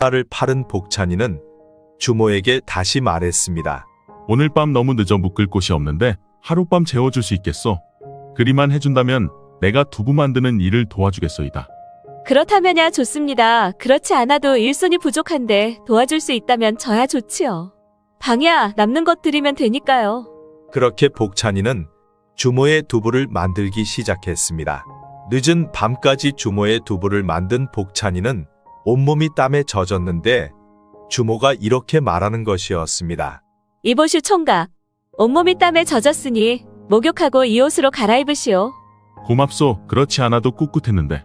쌀을 팔은 복찬이는 주모에게 다시 말했습니다. 오늘 밤 너무 늦어 묵을 곳이 없는데 하룻밤 재워줄 수 있겠소? 그리만 해준다면 내가 두부 만드는 일을 도와주겠소이다. 그렇다면야 좋습니다. 그렇지 않아도 일손이 부족한데 도와줄 수 있다면 저야 좋지요. 방이야 남는 것 드리면 되니까요. 그렇게 복찬이는 주모의 두부를 만들기 시작했습니다. 늦은 밤까지 주모의 두부를 만든 복찬이는 온몸이 땀에 젖었는데 주모가 이렇게 말하는 것이었습니다. 이보슈 총각, 온몸이 땀에 젖었으니 목욕하고 이 옷으로 갈아입으시오. 고맙소. 그렇지 않아도 꿋꿋했는데.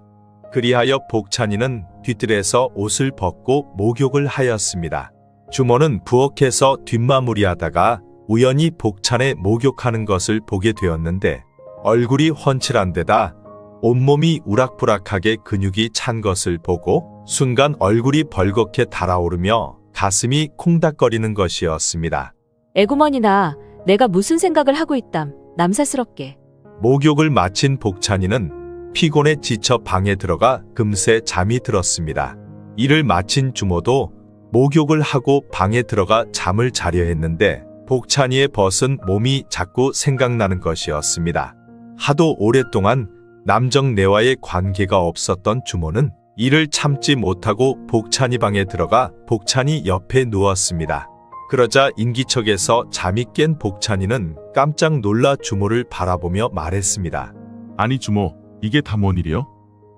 그리하여 복찬이는 뒤뜰에서 옷을 벗고 목욕을 하였습니다. 주모는 부엌에서 뒷마무리하다가 우연히 복찬의 목욕하는 것을 보게 되었는데 얼굴이 훤칠한 데다 온몸이 우락부락하게 근육이 찬 것을 보고 순간 얼굴이 벌겋게 달아오르며 가슴이 콩닥거리는 것이었습니다. 에구머니나 내가 무슨 생각을 하고 있담. 남사스럽게. 목욕을 마친 복찬이는 피곤에 지쳐 방에 들어가 금세 잠이 들었습니다. 이를 마친 주모도 목욕을 하고 방에 들어가 잠을 자려 했는데 복찬이의 벗은 몸이 자꾸 생각나는 것이었습니다. 하도 오랫동안 남정네와의 관계가 없었던 주모는 이를 참지 못하고 복찬이 방에 들어가 복찬이 옆에 누웠습니다. 그러자 인기척에서 잠이 깬 복찬이는 깜짝 놀라 주모를 바라보며 말했습니다. 아니 주모, 이게 다 뭔 일이요?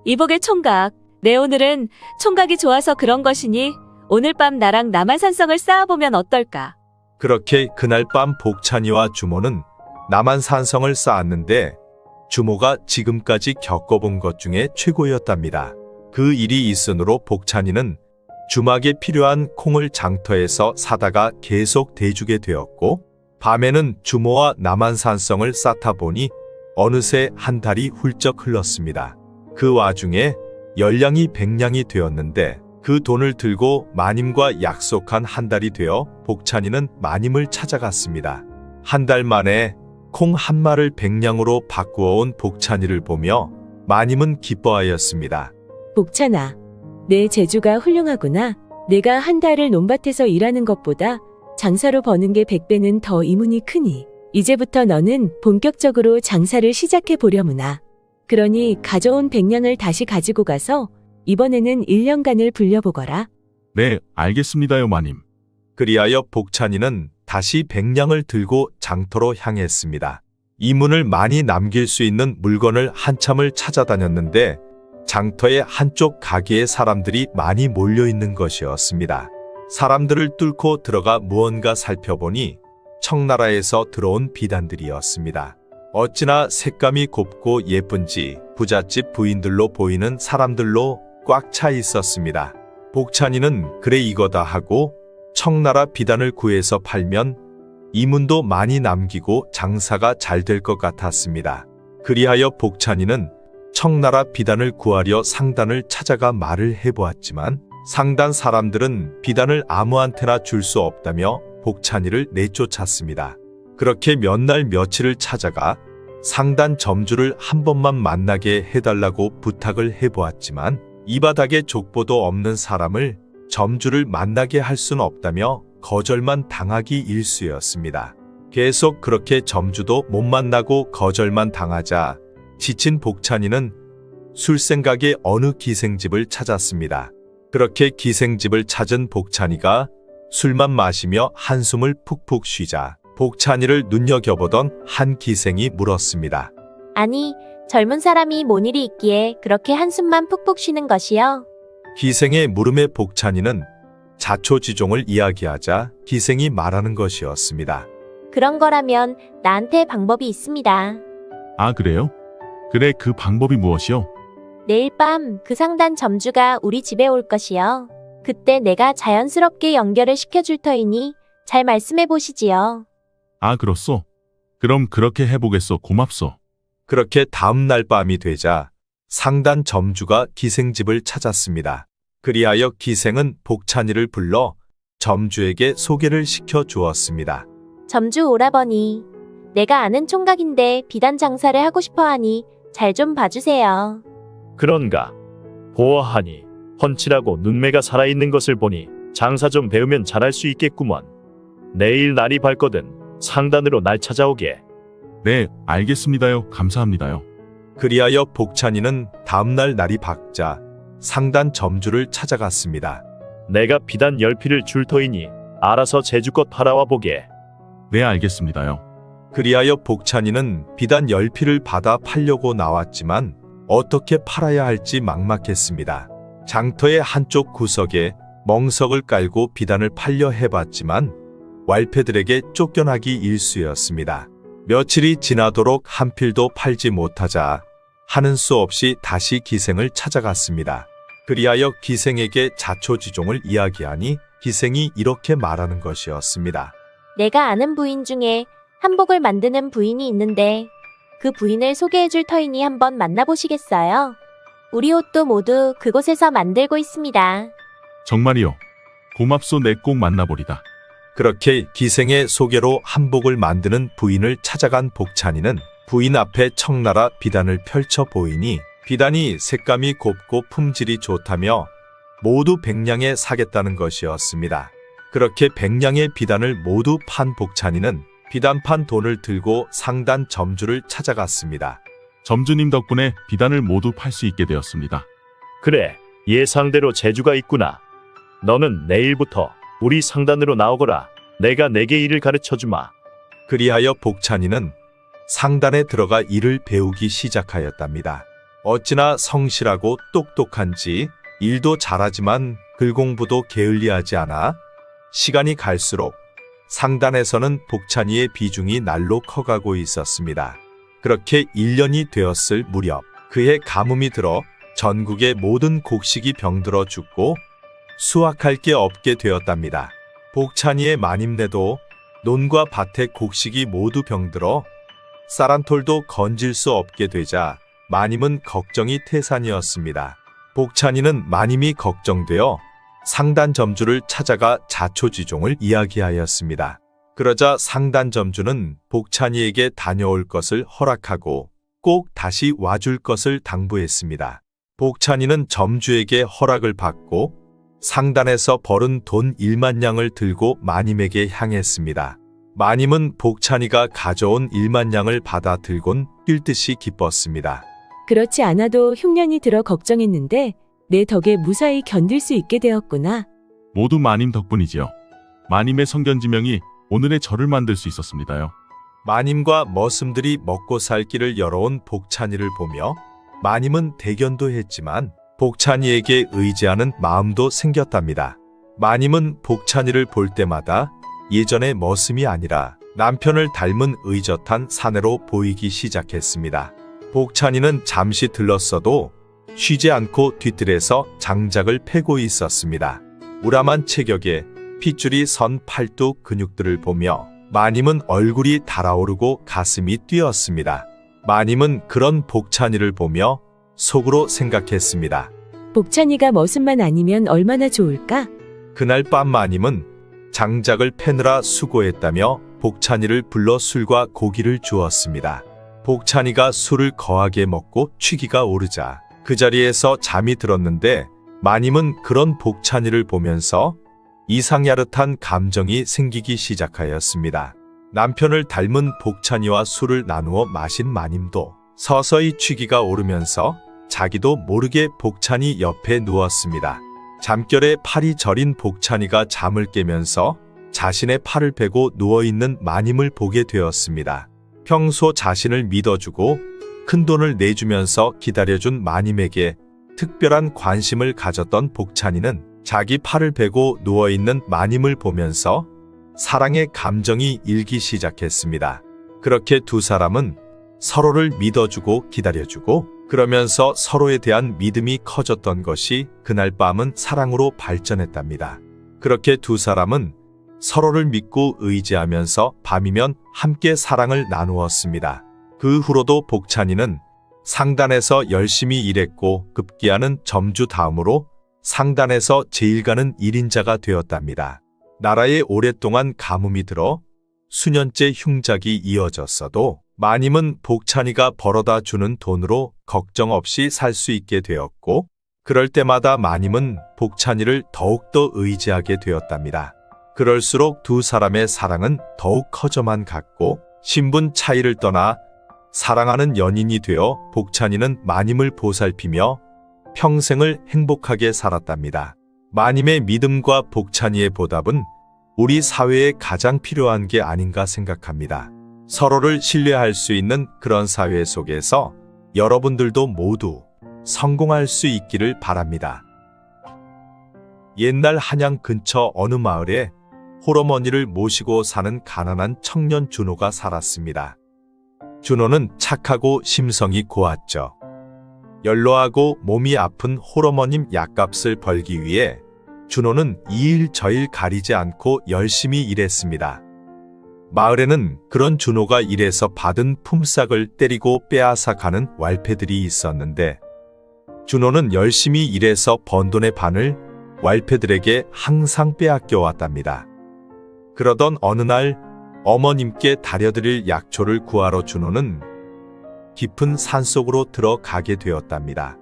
이보게 총각, 내 오늘은 총각이 좋아서 그런 것이니 오늘 밤 나랑 남한산성을 쌓아보면 어떨까? 그렇게 그날 밤 복찬이와 주모는 남한산성을 쌓았는데 주모가 지금까지 겪어본 것 중에 최고였답니다. 그 일이 있으므로 복찬이는 주막에 필요한 콩을 장터에서 사다가 계속 대주게 되었고 밤에는 주모와 남한산성을 쌓다 보니 어느새 한 달이 훌쩍 흘렀습니다. 그 와중에 열량이 백량이 되었는데 그 돈을 들고 마님과 약속한 한 달이 되어 복찬이는 마님을 찾아갔습니다. 한 달 만에 콩 한 마를 백량으로 바꾸어온 복찬이를 보며 마님은 기뻐하였습니다. 복찬아, 내 재주가 훌륭하구나. 내가 한 달을 논밭에서 일하는 것보다 장사로 버는 게 100배는 더 이문이 크니 이제부터 너는 본격적으로 장사를 시작해 보려무나. 그러니 가져온 백량을 다시 가지고 가서 이번에는 1년간을 불려보거라. 네, 알겠습니다요 마님. 그리하여 복찬이는 다시 백량을 들고 장터로 향했습니다. 이문을 많이 남길 수 있는 물건을 한참을 찾아다녔는데 장터의 한쪽 가게에 사람들이 많이 몰려있는 것이었습니다. 사람들을 뚫고 들어가 무언가 살펴보니 청나라에서 들어온 비단들이었습니다. 어찌나 색감이 곱고 예쁜지 부잣집 부인들로 보이는 사람들로 꽉 차 있었습니다. 복찬이는 그래 이거다 하고 청나라 비단을 구해서 팔면 이문도 많이 남기고 장사가 잘 될 것 같았습니다. 그리하여 복찬이는 청나라 비단을 구하려 상단을 찾아가 말을 해보았지만 상단 사람들은 비단을 아무한테나 줄 수 없다며 복찬이를 내쫓았습니다. 그렇게 몇 날 며칠을 찾아가 상단 점주를 한 번만 만나게 해달라고 부탁을 해보았지만 이 바닥에 족보도 없는 사람을 점주를 만나게 할 수는 없다며 거절만 당하기 일쑤였습니다. 계속 그렇게 점주도 못 만나고 거절만 당하자 지친 복찬이는 술 생각에 어느 기생집을 찾았습니다. 그렇게 기생집을 찾은 복찬이가 술만 마시며 한숨을 푹푹 쉬자 복찬이를 눈여겨보던 한 기생이 물었습니다. 아니, 젊은 사람이 뭔 일이 있기에 그렇게 한숨만 푹푹 쉬는 것이요? 기생의 물음에 복찬이는 자초지종을 이야기하자 기생이 말하는 것이었습니다. 그런 거라면 나한테 방법이 있습니다. 아 그래요? 그래 그 방법이 무엇이요? 내일 밤 그 상단 점주가 우리 집에 올 것이요. 그때 내가 자연스럽게 연결을 시켜줄 터이니 잘 말씀해 보시지요. 아 그렇소? 그럼 그렇게 해보겠소. 고맙소. 그렇게 다음 날 밤이 되자 상단 점주가 기생집을 찾았습니다. 그리하여 기생은 복찬이를 불러 점주에게 소개를 시켜 주었습니다. 점주 오라버니, 내가 아는 총각인데 비단 장사를 하고 싶어 하니 잘 좀 봐주세요. 그런가? 보아하니 훤칠하고 눈매가 살아있는 것을 보니 장사 좀 배우면 잘할 수 있겠구먼. 내일 날이 밝거든 상단으로 날 찾아오게. 네, 알겠습니다요. 감사합니다요. 그리하여 복찬이는 다음날 날이 밝자 상단 점주를 찾아갔습니다. 내가 비단 10필을 줄 터이니 알아서 제주껏 팔아와 보게. 네, 알겠습니다요. 그리하여 복찬이는 비단 10필을 받아 팔려고 나왔지만 어떻게 팔아야 할지 막막했습니다. 장터의 한쪽 구석에 멍석을 깔고 비단을 팔려 해봤지만 왈패들에게 쫓겨나기 일쑤였습니다. 며칠이 지나도록 한 필도 팔지 못하자 하는 수 없이 다시 기생을 찾아갔습니다. 그리하여 기생에게 자초지종을 이야기하니 기생이 이렇게 말하는 것이었습니다. 내가 아는 부인 중에 한복을 만드는 부인이 있는데 그 부인을 소개해 줄 터이니 한번 만나보시겠어요? 우리 옷도 모두 그곳에서 만들고 있습니다. 정말이요. 고맙소. 내 꼭 만나보리다. 그렇게 기생의 소개로 한복을 만드는 부인을 찾아간 복찬이는 부인 앞에 청나라 비단을 펼쳐 보이니 비단이 색감이 곱고 품질이 좋다며 모두 100냥에 사겠다는 것이었습니다. 그렇게 100냥의 비단을 모두 판 복찬이는 비단판 돈을 들고 상단 점주를 찾아갔습니다. 점주님 덕분에 비단을 모두 팔 수 있게 되었습니다. 그래, 예상대로 재주가 있구나. 너는 내일부터 우리 상단으로 나오거라. 내가 내게 일을 가르쳐주마. 그리하여 복찬이는 상단에 들어가 일을 배우기 시작하였답니다. 어찌나 성실하고 똑똑한지 일도 잘하지만 글공부도 게을리하지 않아 시간이 갈수록 상단에서는 복찬이의 비중이 날로 커가고 있었습니다. 그렇게 1년이 되었을 무렵 그의 가뭄이 들어 전국의 모든 곡식이 병들어 죽고 수확할 게 없게 되었답니다. 복찬이의 마님네도 논과 밭의 곡식이 모두 병들어 쌀 한 톨도 건질 수 없게 되자 마님은 걱정이 태산이었습니다. 복찬이는 마님이 걱정되어 상단 점주를 찾아가 자초지종을 이야기하였습니다. 그러자 상단 점주는 복찬이에게 다녀올 것을 허락하고 꼭 다시 와줄 것을 당부했습니다. 복찬이는 점주에게 허락을 받고 상단에서 벌은 돈 1만냥을 들고 마님에게 향했습니다. 마님은 복찬이가 가져온 1만냥을 받아 들곤 뛸 듯이 기뻤습니다. 그렇지 않아도 흉년이 들어 걱정했는데 내 덕에 무사히 견딜 수 있게 되었구나. 모두 마님 덕분이지요. 마님의 성견지명이 오늘의 저를 만들 수 있었습니다요. 마님과 머슴들이 먹고 살 길을 열어온 복찬이를 보며 마님은 대견도 했지만 복찬이에게 의지하는 마음도 생겼답니다. 마님은 복찬이를 볼 때마다 예전의 머슴이 아니라 남편을 닮은 의젓한 사내로 보이기 시작했습니다. 복찬이는 잠시 들렀어도 쉬지 않고 뒤뜰에서 장작을 패고 있었습니다. 우람한 체격에 핏줄이 선 팔뚝 근육들을 보며 마님은 얼굴이 달아오르고 가슴이 뛰었습니다. 마님은 그런 복찬이를 보며 속으로 생각했습니다. 복찬이가 머슴만 아니면 얼마나 좋을까? 그날 밤 마님은 장작을 패느라 수고했다며 복찬이를 불러 술과 고기를 주었습니다. 복찬이가 술을 거하게 먹고 취기가 오르자 그 자리에서 잠이 들었는데 마님은 그런 복찬이를 보면서 이상야릇한 감정이 생기기 시작하였습니다. 남편을 닮은 복찬이와 술을 나누어 마신 마님도 서서히 취기가 오르면서 자기도 모르게 복찬이 옆에 누웠습니다. 잠결에 팔이 저린 복찬이가 잠을 깨면서 자신의 팔을 베고 누워있는 마님을 보게 되었습니다. 평소 자신을 믿어주고 큰돈을 내주면서 기다려준 마님에게 특별한 관심을 가졌던 복찬이는 자기 팔을 베고 누워있는 마님을 보면서 사랑의 감정이 일기 시작했습니다. 그렇게 두 사람은 서로를 믿어주고 기다려주고 그러면서 서로에 대한 믿음이 커졌던 것이 그날 밤은 사랑으로 발전했답니다. 그렇게 두 사람은 서로를 믿고 의지하면서 밤이면 함께 사랑을 나누었습니다. 그 후로도 복찬이는 상단에서 열심히 일했고 급기야는 점주 다음으로 상단에서 제일 가는 1인자가 되었답니다. 나라에 오랫동안 가뭄이 들어 수년째 흉작이 이어졌어도 마님은 복찬이가 벌어다 주는 돈으로 걱정 없이 살 수 있게 되었고 그럴 때마다 마님은 복찬이를 더욱더 의지하게 되었답니다. 그럴수록 두 사람의 사랑은 더욱 커져만 갔고 신분 차이를 떠나 사랑하는 연인이 되어 복찬이는 마님을 보살피며 평생을 행복하게 살았답니다. 마님의 믿음과 복찬이의 보답은 우리 사회에 가장 필요한 게 아닌가 생각합니다. 서로를 신뢰할 수 있는 그런 사회 속에서 여러분들도 모두 성공할 수 있기를 바랍니다. 옛날 한양 근처 어느 마을에 홀어머니를 모시고 사는 가난한 청년 준호가 살았습니다. 준호는 착하고 심성이 고왔죠. 연로하고 몸이 아픈 홀어머님 약값을 벌기 위해 준호는 이 일 저 일 가리지 않고 열심히 일했습니다. 마을에는 그런 준호가 일해서 받은 품삯을 때리고 빼앗아 가는 왈패들이 있었는데 준호는 열심히 일해서 번 돈의 반을 왈패들에게 항상 빼앗겨 왔답니다. 그러던 어느 날 어머님께 다려드릴 약초를 구하러 준호는 깊은 산속으로 들어가게 되었답니다.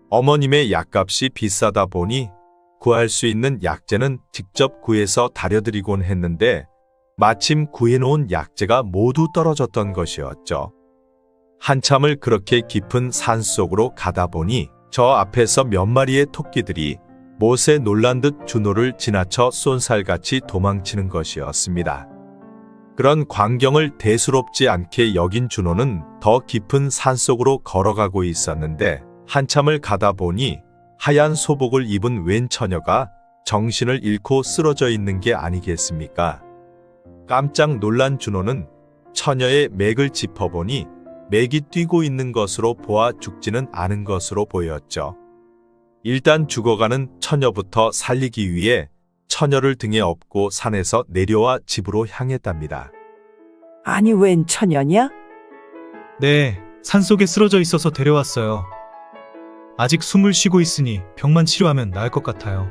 어머님의 약값이 비싸다 보니 구할 수 있는 약재는 직접 구해서 다려드리곤 했는데 마침 구해놓은 약재가 모두 떨어졌던 것이었죠. 한참을 그렇게 깊은 산속으로 가다 보니 저 앞에서 몇 마리의 토끼들이 못에 놀란 듯 준호를 지나쳐 쏜살같이 도망치는 것이었습니다. 그런 광경을 대수롭지 않게 여긴 준호는 더 깊은 산속으로 걸어가고 있었는데 한참을 가다 보니 하얀 소복을 입은 웬 처녀가 정신을 잃고 쓰러져 있는 게 아니겠습니까? 깜짝 놀란 준호는 처녀의 맥을 짚어보니 맥이 뛰고 있는 것으로 보아 죽지는 않은 것으로 보였죠. 일단 죽어가는 처녀부터 살리기 위해 처녀를 등에 업고 산에서 내려와 집으로 향했답니다. 아니, 웬 처녀냐? 네, 산속에 쓰러져 있어서 데려왔어요. 아직 숨을 쉬고 있으니 병만 치료하면 나을 것 같아요.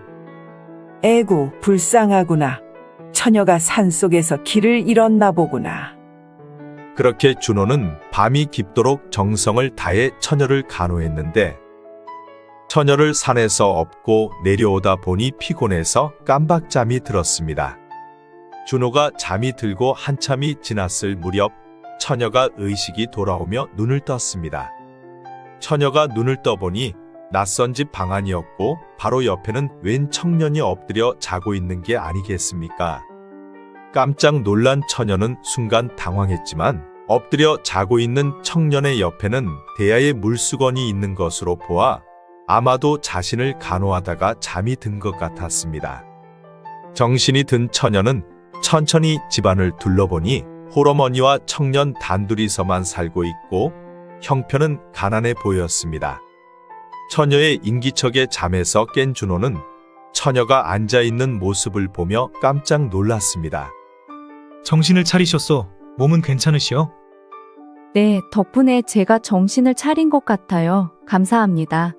에구, 불쌍하구나. 처녀가 산속에서 길을 잃었나 보구나. 그렇게 준호는 밤이 깊도록 정성을 다해 처녀를 간호했는데 처녀를 산에서 업고 내려오다 보니 피곤해서 깜박잠이 들었습니다. 준호가 잠이 들고 한참이 지났을 무렵 처녀가 의식이 돌아오며 눈을 떴습니다. 처녀가 눈을 떠보니 낯선 집 방안이었고 바로 옆에는 웬 청년이 엎드려 자고 있는 게 아니겠습니까? 깜짝 놀란 처녀는 순간 당황했지만 엎드려 자고 있는 청년의 옆에는 대야의 물수건이 있는 것으로 보아 아마도 자신을 간호하다가 잠이 든 것 같았습니다. 정신이 든 처녀는 천천히 집안을 둘러보니 홀어머니와 청년 단둘이서만 살고 있고 형편은 가난해 보였습니다. 처녀의 인기척에 잠에서 깬 준호는 처녀가 앉아있는 모습을 보며 깜짝 놀랐습니다. 정신을 차리셨소. 몸은 괜찮으시오? 네, 덕분에 제가 정신을 차린 것 같아요. 감사합니다.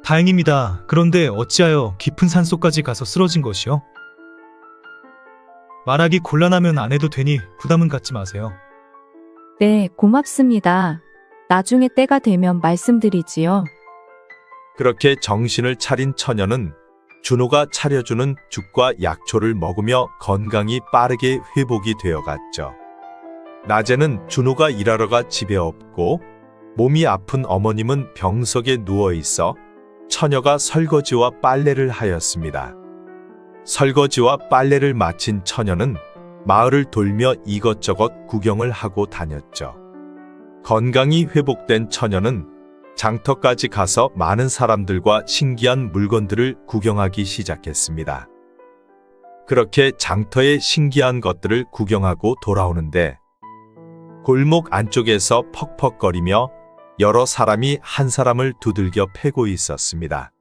다행입니다. 그런데 어찌하여 깊은 산속까지 가서 쓰러진 것이오? 말하기 곤란하면 안 해도 되니 부담은 갖지 마세요. 네, 고맙습니다. 나중에 때가 되면 말씀드리지요. 그렇게 정신을 차린 처녀는 준호가 차려주는 죽과 약초를 먹으며 건강이 빠르게 회복이 되어갔죠. 낮에는 준호가 일하러 가 집에 없고 몸이 아픈 어머님은 병석에 누워있어 처녀가 설거지와 빨래를 하였습니다. 설거지와 빨래를 마친 처녀는 마을을 돌며 이것저것 구경을 하고 다녔죠. 건강이 회복된 처녀는 장터까지 가서 많은 사람들과 신기한 물건들을 구경하기 시작했습니다. 그렇게 장터의 신기한 것들을 구경하고 돌아오는데 골목 안쪽에서 퍽퍽거리며 여러 사람이 한 사람을 두들겨 패고 있었습니다.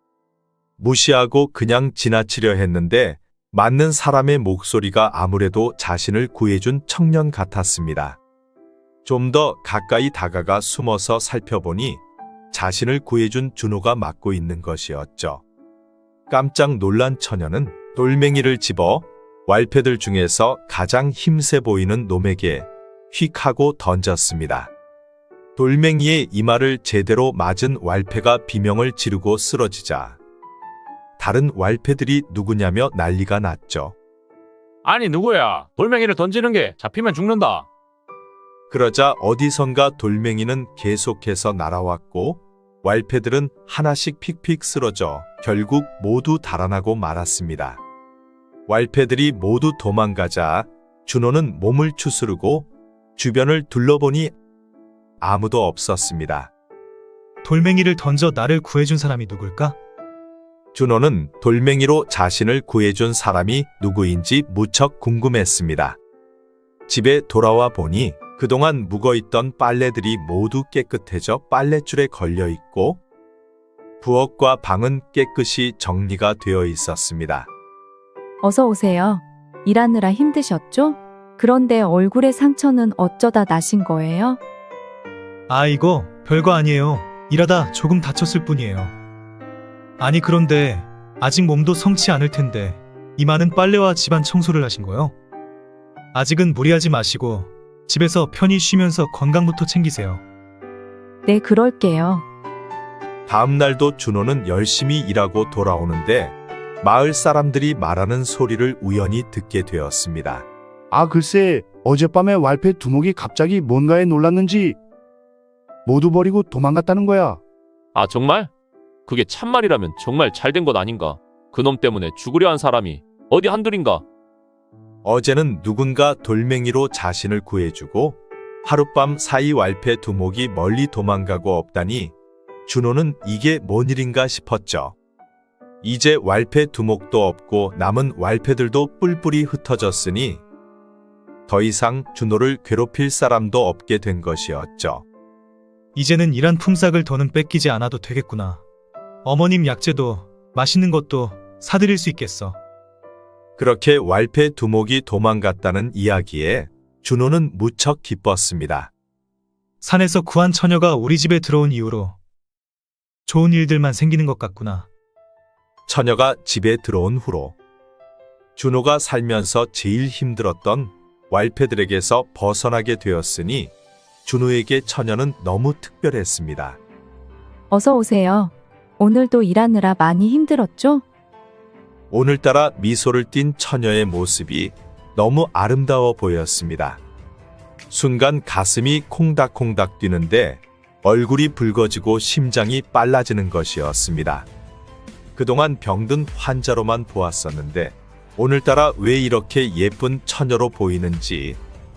무시하고 그냥 지나치려 했는데 맞는 사람의 목소리가 아무래도 자신을 구해준 청년 같았습니다. 좀 더 가까이 다가가 숨어서 살펴보니 자신을 구해준 준호가 맡고 있는 것이었죠. 깜짝 놀란 처녀는 돌멩이를 집어 왈패들 중에서 가장 힘세 보이는 놈에게 휙 하고 던졌습니다. 돌멩이의 이마를 제대로 맞은 왈패가 비명을 지르고 쓰러지자 다른 왈패들이 누구냐며 난리가 났죠. 아니 누구야? 돌멩이를 던지는 게 잡히면 죽는다. 그러자 어디선가 돌멩이는 계속해서 날아왔고 왈패들은 하나씩 픽픽 쓰러져 결국 모두 달아나고 말았습니다. 왈패들이 모두 도망가자 준호는 몸을 추스르고 주변을 둘러보니 아무도 없었습니다. 돌멩이를 던져 나를 구해준 사람이 누굴까? 준호는 돌멩이로 자신을 구해준 사람이 누구인지 무척 궁금했습니다. 집에 돌아와 보니 그동안 묵어있던 빨래들이 모두 깨끗해져 빨랫줄에 걸려 있고 부엌과 방은 깨끗이 정리가 되어 있었습니다. 어서 오세요. 일하느라 힘드셨죠? 그런데 얼굴에 상처는 어쩌다 나신 거예요? 아, 이거 별거 아니에요. 일하다 조금 다쳤을 뿐이에요. 아니, 그런데 아직 몸도 성치 않을 텐데 이 많은 빨래와 집안 청소를 하신 거요? 아직은 무리하지 마시고 집에서 편히 쉬면서 건강부터 챙기세요. 네, 그럴게요. 다음 날도 준호는 열심히 일하고 돌아오는데 마을 사람들이 말하는 소리를 우연히 듣게 되었습니다. 아, 글쎄, 어젯밤에 왈패 두목이 갑자기 뭔가에 놀랐는지 모두 버리고 도망갔다는 거야. 아 정말? 그게 참말이라면 정말 잘된 것 아닌가? 그놈 때문에 죽으려 한 사람이 어디 한둘인가? 어제는 누군가 돌멩이로 자신을 구해주고 하룻밤 사이 왈패 두목이 멀리 도망가고 없다니 준호는 이게 뭔 일인가 싶었죠. 이제 왈패 두목도 없고 남은 왈패들도 뿔뿔이 흩어졌으니 더 이상 준호를 괴롭힐 사람도 없게 된 것이었죠. 이제는 일한 품삯을 더는 뺏기지 않아도 되겠구나. 어머님 약재도 맛있는 것도 사드릴 수 있겠어. 그렇게 왈패 두목이 도망갔다는 이야기에 준호는 무척 기뻤습니다. 산에서 구한 처녀가 우리 집에 들어온 이후로 좋은 일들만 생기는 것 같구나. 처녀가 집에 들어온 후로 준호가 살면서 제일 힘들었던 왈패들에게서 벗어나게 되었으니 준호에게 처녀는 너무 특별했습니다. 어서 오세요. 오늘도 일하느라 많이 힘들었죠? 오늘따라 미소를 띤 처녀의 모습이 너무 아름다워 보였습니다. 순간 가슴이 콩닥콩닥 뛰는데 얼굴이 붉어지고 심장이 빨라지는 것이었습니다. 그동안 병든 환자로만 보았었는데 오늘따라 왜 이렇게 예쁜 처녀로 보이는지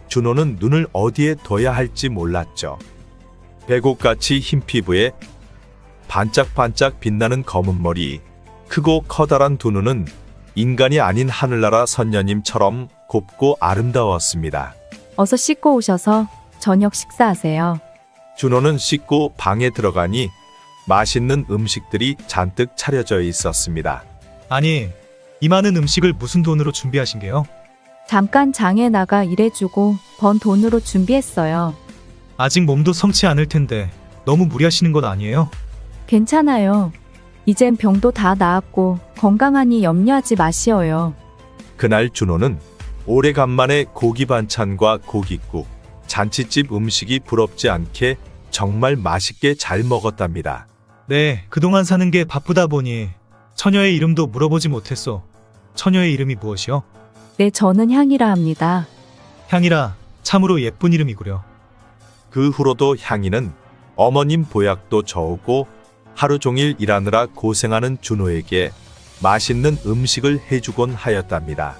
준호는 눈을 어디에 둬야 할지 몰랐죠. 배곡같이 흰 피부에 반짝반짝 빛나는 검은 머리, 크고 커다란 두 눈은 인간이 아닌 하늘나라 선녀님처럼 곱고 아름다웠습니다. 어서 씻고 오셔서 저녁 식사하세요. 준호는 씻고 방에 들어가니 맛있는 음식들이 잔뜩 차려져 있었습니다. 아니, 이 많은 음식을 무슨 돈으로 준비하신 게요? 잠깐 장에 나가 일해주고 번 돈으로 준비했어요. 아직 몸도 성치 않을 텐데 너무 무리하시는 것 아니에요? 괜찮아요. 이젠 병도 다 나았고 건강하니 염려하지 마시어요. 그날 준호는 오래간만에 고기 반찬과 고깃국, 잔치집 음식이 부럽지 않게 정말 맛있게 잘 먹었답니다. 네, 그동안 사는 게 바쁘다 보니 처녀의 이름도 물어보지 못했소. 처녀의 이름이 무엇이요? 네, 저는 향이라 합니다. 향이라 참으로 예쁜 이름이구려. 그 후로도 향이는 어머님 보약도 저으고 하루 종일 일하느라 고생하는 준호에게 맛있는 음식을 해주곤 하였답니다.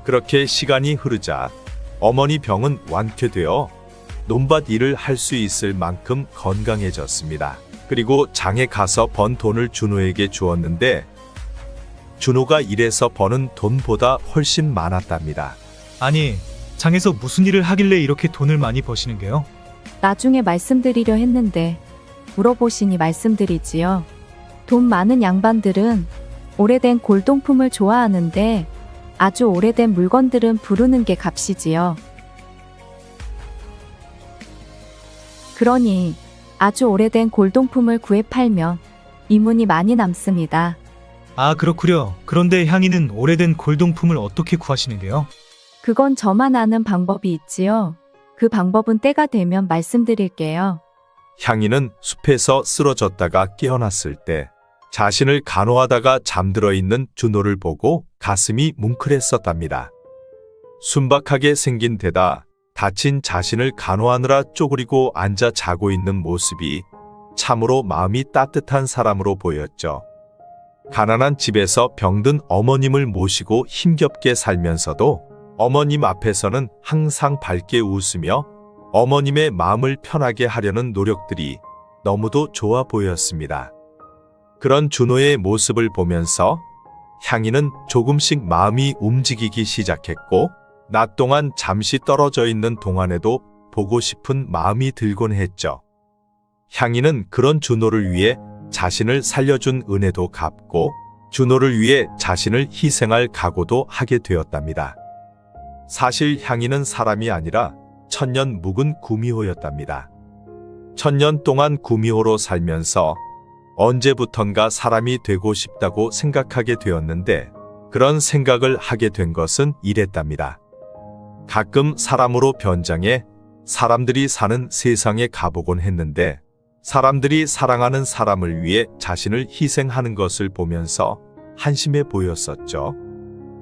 그렇게 시간이 흐르자 어머니 병은 완쾌되어 논밭 일을 할 수 있을 만큼 건강해졌습니다. 그리고 장에 가서 번 돈을 준호에게 주었는데 준호가 일해서 버는 돈보다 훨씬 많았답니다. 아니, 장에서 무슨 일을 하길래 이렇게 돈을 많이 버시는 게요? 나중에 말씀드리려 했는데 물어보시니 말씀드리지요. 돈 많은 양반들은 오래된 골동품을 좋아하는데 아주 오래된 물건들은 부르는 게 값이지요. 그러니 아주 오래된 골동품을 구해 팔면 이문이 많이 남습니다. 아, 그렇구려. 그런데 향이는 오래된 골동품을 어떻게 구하시는 게요? 그건 저만 아는 방법이 있지요. 그 방법은 때가 되면 말씀드릴게요. 향이는 숲에서 쓰러졌다가 깨어났을 때 자신을 간호하다가 잠들어 있는 준호를 보고 가슴이 뭉클했었답니다. 순박하게 생긴 데다 다친 자신을 간호하느라 쪼그리고 앉아 자고 있는 모습이 참으로 마음이 따뜻한 사람으로 보였죠. 가난한 집에서 병든 어머님을 모시고 힘겹게 살면서도 어머님 앞에서는 항상 밝게 웃으며 어머님의 마음을 편하게 하려는 노력들이 너무도 좋아 보였습니다. 그런 준호의 모습을 보면서 향이는 조금씩 마음이 움직이기 시작했고 낮 동안 잠시 떨어져 있는 동안에도 보고 싶은 마음이 들곤 했죠. 향이는 그런 준호를 위해 자신을 살려준 은혜도 갚고 준호를 위해 자신을 희생할 각오도 하게 되었답니다. 사실 향이는 사람이 아니라 천년 묵은 구미호였답니다. 천년 동안 구미호로 살면서 언제부턴가 사람이 되고 싶다고 생각하게 되었는데 그런 생각을 하게 된 것은 이랬답니다. 가끔 사람으로 변장해 사람들이 사는 세상에 가보곤 했는데 사람들이 사랑하는 사람을 위해 자신을 희생하는 것을 보면서 한심해 보였었죠.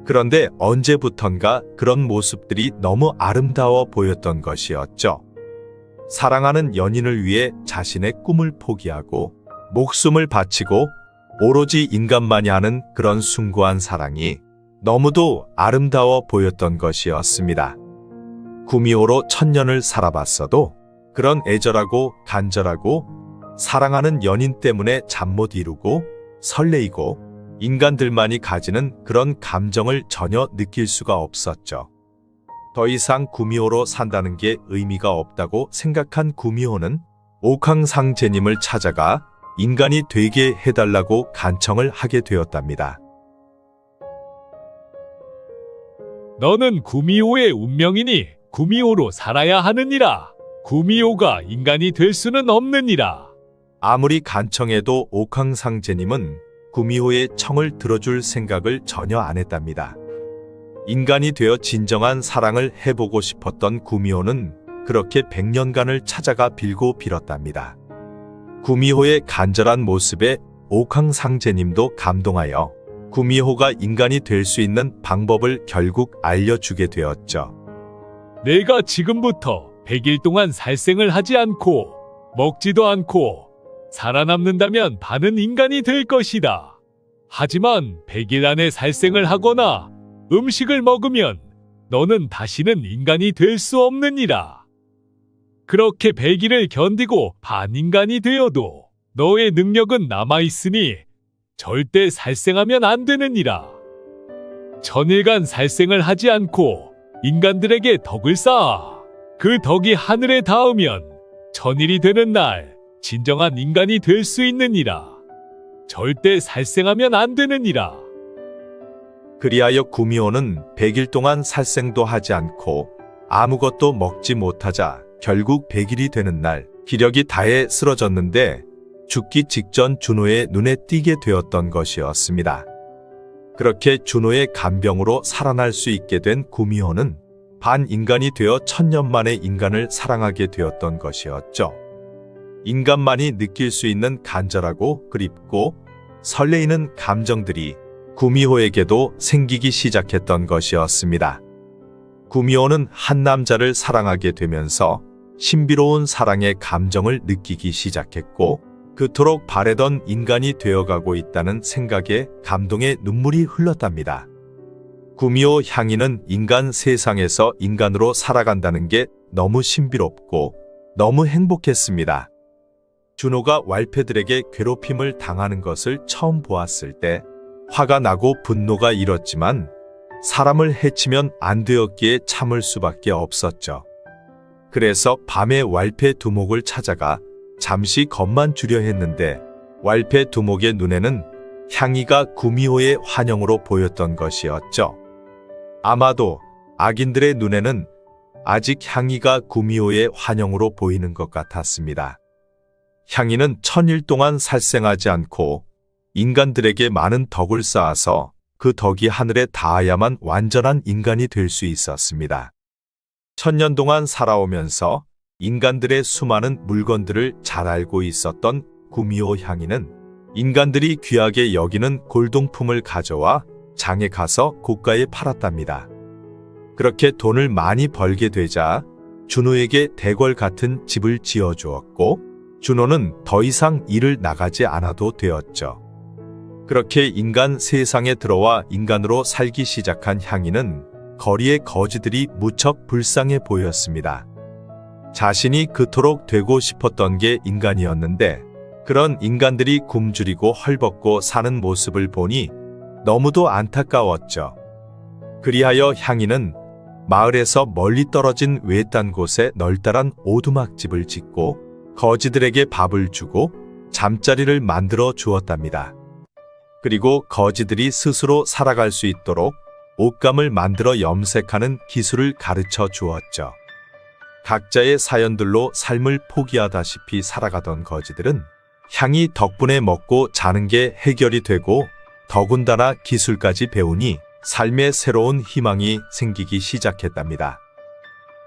그런데 언제부턴가 그런 모습들이 너무 아름다워 보였던 것이었죠. 사랑하는 연인을 위해 자신의 꿈을 포기하고 목숨을 바치고 오로지 인간만이 하는 그런 숭고한 사랑이 너무도 아름다워 보였던 것이었습니다. 구미호로 천년을 살아봤어도 그런 애절하고 간절하고 사랑하는 연인 때문에 잠 못 이루고 설레이고 인간들만이 가지는 그런 감정을 전혀 느낄 수가 없었죠. 더 이상 구미호로 산다는 게 의미가 없다고 생각한 구미호는 옥황상제님을 찾아가 인간이 되게 해달라고 간청을 하게 되었답니다. 너는 구미호의 운명이니 구미호로 살아야 하느니라. 구미호가 인간이 될 수는 없느니라. 아무리 간청해도 옥황상제님은 구미호의 청을 들어줄 생각을 전혀 안 했답니다. 인간이 되어 진정한 사랑을 해보고 싶었던 구미호는 그렇게 100년간을 찾아가 빌고 빌었답니다. 구미호의 간절한 모습에 옥황상제님도 감동하여 구미호가 인간이 될 수 있는 방법을 결국 알려주게 되었죠. 내가 지금부터 100일 동안 살생을 하지 않고 먹지도 않고 살아남는다면 반은 인간이 될 것이다. 하지만 100일 안에 살생을 하거나 음식을 먹으면 너는 다시는 인간이 될 수 없느니라. 그렇게 100일을 견디고 반인간이 되어도 너의 능력은 남아있으니 절대 살생하면 안 되느니라. 천일간 살생을 하지 않고 인간들에게 덕을 쌓아 그 덕이 하늘에 닿으면 천일이 되는 날 진정한 인간이 될 수 있느니라. 절대 살생하면 안 되느니라. 그리하여 구미호는 100일 동안 살생도 하지 않고 아무것도 먹지 못하자 결국 100일이 되는 날 기력이 다해 쓰러졌는데 죽기 직전 준호의 눈에 띄게 되었던 것이었습니다. 그렇게 준호의 간병으로 살아날 수 있게 된 구미호는 반인간이 되어 천년 만에 인간을 사랑하게 되었던 것이었죠. 인간만이 느낄 수 있는 간절하고 그립고 설레이는 감정들이 구미호에게도 생기기 시작했던 것이었습니다. 구미호는 한 남자를 사랑하게 되면서 신비로운 사랑의 감정을 느끼기 시작했고 그토록 바래던 인간이 되어가고 있다는 생각에 감동의 눈물이 흘렀답니다. 구미호 향이는 인간 세상에서 인간으로 살아간다는 게 너무 신비롭고 너무 행복했습니다. 준호가 왈패들에게 괴롭힘을 당하는 것을 처음 보았을 때 화가 나고 분노가 일었지만 사람을 해치면 안 되었기에 참을 수밖에 없었죠. 그래서 밤에 왈패 두목을 찾아가 잠시 겁만 주려 했는데 왈패 두목의 눈에는 향이가 구미호의 환영으로 보였던 것이었죠. 아마도 악인들의 눈에는 아직 향이가 구미호의 환영으로 보이는 것 같았습니다. 향이는 1000일 동안 살생하지 않고 인간들에게 많은 덕을 쌓아서 그 덕이 하늘에 닿아야만 완전한 인간이 될 수 있었습니다. 1000년 동안 살아오면서 인간들의 수많은 물건들을 잘 알고 있었던 구미호 향인은 인간들이 귀하게 여기는 골동품을 가져와 장에 가서 고가에 팔았답니다. 그렇게 돈을 많이 벌게 되자 준호에게 대궐 같은 집을 지어주었고 준호는 더 이상 일을 나가지 않아도 되었죠. 그렇게 인간 세상에 들어와 인간으로 살기 시작한 향인은 거리의 거지들이 무척 불쌍해 보였습니다. 자신이 그토록 되고 싶었던 게 인간이었는데 그런 인간들이 굶주리고 헐벗고 사는 모습을 보니 너무도 안타까웠죠. 그리하여 향인은 마을에서 멀리 떨어진 외딴 곳에 널따란 오두막집을 짓고 거지들에게 밥을 주고 잠자리를 만들어 주었답니다. 그리고 거지들이 스스로 살아갈 수 있도록 옷감을 만들어 염색하는 기술을 가르쳐 주었죠. 각자의 사연들로 삶을 포기하다시피 살아가던 거지들은 향이 덕분에 먹고 자는 게 해결이 되고 더군다나 기술까지 배우니 삶에 새로운 희망이 생기기 시작했답니다.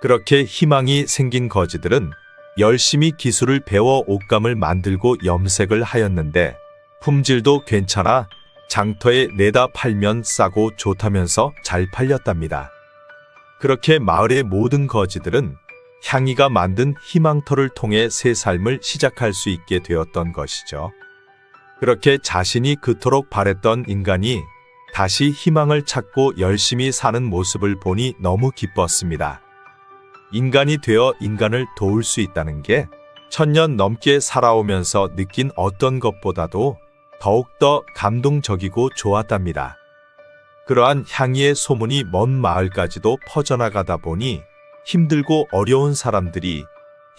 그렇게 희망이 생긴 거지들은 열심히 기술을 배워 옷감을 만들고 염색을 하였는데 품질도 괜찮아 장터에 내다 팔면 싸고 좋다면서 잘 팔렸답니다. 그렇게 마을의 모든 거지들은 향이가 만든 희망터를 통해 새 삶을 시작할 수 있게 되었던 것이죠. 그렇게 자신이 그토록 바랬던 인간이 다시 희망을 찾고 열심히 사는 모습을 보니 너무 기뻤습니다. 인간이 되어 인간을 도울 수 있다는 게 1000년 넘게 살아오면서 느낀 어떤 것보다도 더욱더 감동적이고 좋았답니다. 그러한 향이의 소문이 먼 마을까지도 퍼져나가다 보니 힘들고 어려운 사람들이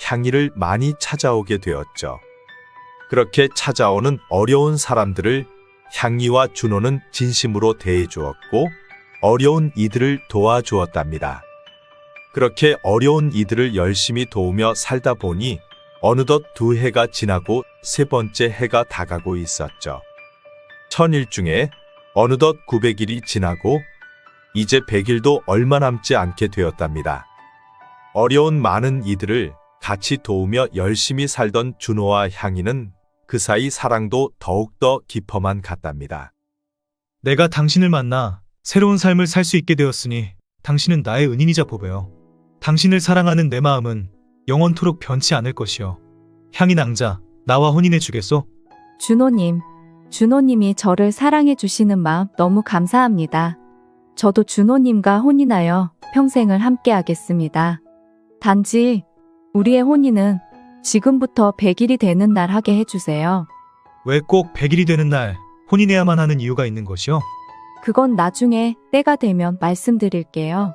향이를 많이 찾아오게 되었죠. 그렇게 찾아오는 어려운 사람들을 향이와 준호는 진심으로 대해주었고 어려운 이들을 도와주었답니다. 그렇게 어려운 이들을 열심히 도우며 살다 보니 어느덧 2해가 지나고 3번째 해가 다가고 있었죠. 1000일 중에 어느덧 900일이 지나고 이제 100일도 얼마 남지 않게 되었답니다. 어려운 많은 이들을 같이 도우며 열심히 살던 준호와 향이는 그 사이 사랑도 더욱더 깊어만 갔답니다. 내가 당신을 만나 새로운 삶을 살 수 있게 되었으니 당신은 나의 은인이자 보배요. 당신을 사랑하는 내 마음은 영원토록 변치 않을 것이요. 향이 낭자, 나와 혼인해 주겠소? 준호님이 저를 사랑해 주시는 마음 너무 감사합니다. 저도 준호님과 혼인하여 평생을 함께 하겠습니다. 단지 우리의 혼인은 지금부터 100일이 되는 날 하게 해주세요. 왜 꼭 100일이 되는 날 혼인해야만 하는 이유가 있는 것이요? 그건 나중에 때가 되면 말씀드릴게요.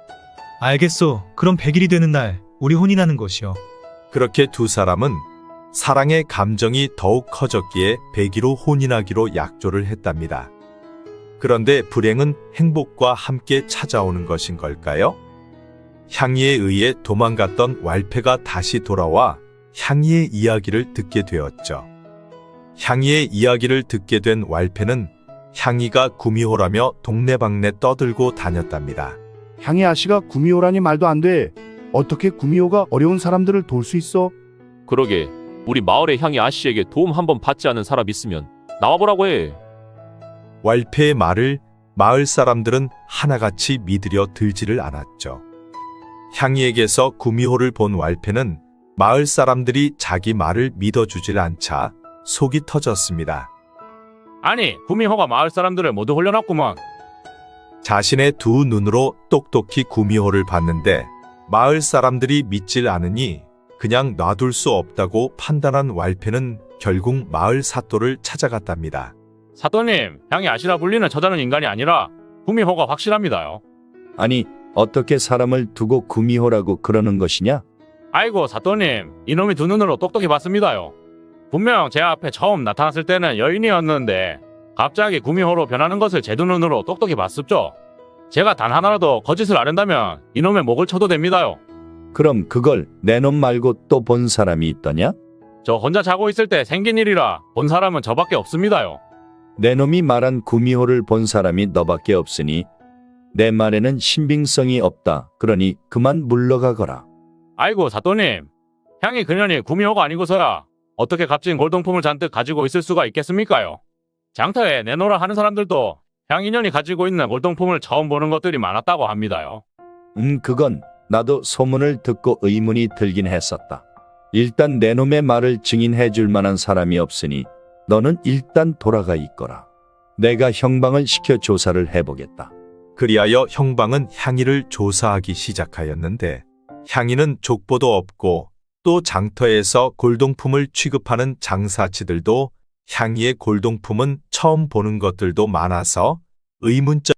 알겠소. 그럼 100일이 되는 날 우리 혼인하는 것이요. 그렇게 두 사람은 사랑의 감정이 더욱 커졌기에 100일로 혼인하기로 약조를 했답니다. 그런데 불행은 행복과 함께 찾아오는 것인 걸까요? 향이에 의해 도망갔던 왈패가 다시 돌아와 향이의 이야기를 듣게 되었죠. 향이의 이야기를 듣게 된 왈패는 향이가 구미호라며 동네방네 떠들고 다녔답니다. 향이 아씨가 구미호라니 말도 안 돼. 어떻게 구미호가 어려운 사람들을 도울 수 있어? 그러게 우리 마을의 향이 아씨에게 도움 한번 받지 않은 사람 있으면 나와보라고 해. 왈패의 말을 마을 사람들은 하나같이 믿으려 들지를 않았죠. 향이에게서 구미호를 본 왈패는 마을 사람들이 자기 말을 믿어주질 않자 속이 터졌습니다. 아니, 구미호가 마을 사람들을 모두 홀려놨구먼. 자신의 두 눈으로 똑똑히 구미호를 봤는데 마을 사람들이 믿질 않으니 그냥 놔둘 수 없다고 판단한 왈패는 결국 마을 사또를 찾아갔답니다. 사또님, 향이 아시라 불리는 저자는 인간이 아니라 구미호가 확실합니다요. 아니, 어떻게 사람을 두고 구미호라고 그러는 것이냐? 아이고, 사또님, 이놈이 두 눈으로 똑똑히 봤습니다요. 분명 제 앞에 처음 나타났을 때는 여인이었는데 갑자기 구미호로 변하는 것을 제 두 눈으로 똑똑히 봤습죠. 제가 단 하나라도 거짓을 안 한다면 이놈의 목을 쳐도 됩니다요. 그럼 그걸 내 놈 말고 또 본 사람이 있더냐? 저 혼자 자고 있을 때 생긴 일이라 본 사람은 저밖에 없습니다요. 내 놈이 말한 구미호를 본 사람이 너밖에 없으니 내 말에는 신빙성이 없다. 그러니 그만 물러가거라. 아이고, 사또님, 향이 그년이 구미호가 아니고서야 어떻게 값진 골동품을 잔뜩 가지고 있을 수가 있겠습니까요? 장터에 내놓으라 하는 사람들도 향인년이 가지고 있는 골동품을 처음 보는 것들이 많았다고 합니다요. 그건 나도 소문을 듣고 의문이 들긴 했었다. 일단 내 놈의 말을 증인해 줄 만한 사람이 없으니 너는 일단 돌아가 있거라. 내가 형방을 시켜 조사를 해보겠다. 그리하여 형방은 향이를 조사하기 시작하였는데 향이는 족보도 없고 또 장터에서 골동품을 취급하는 장사치들도 향이의 골동품은 처음 보는 것들도 많아서 의문점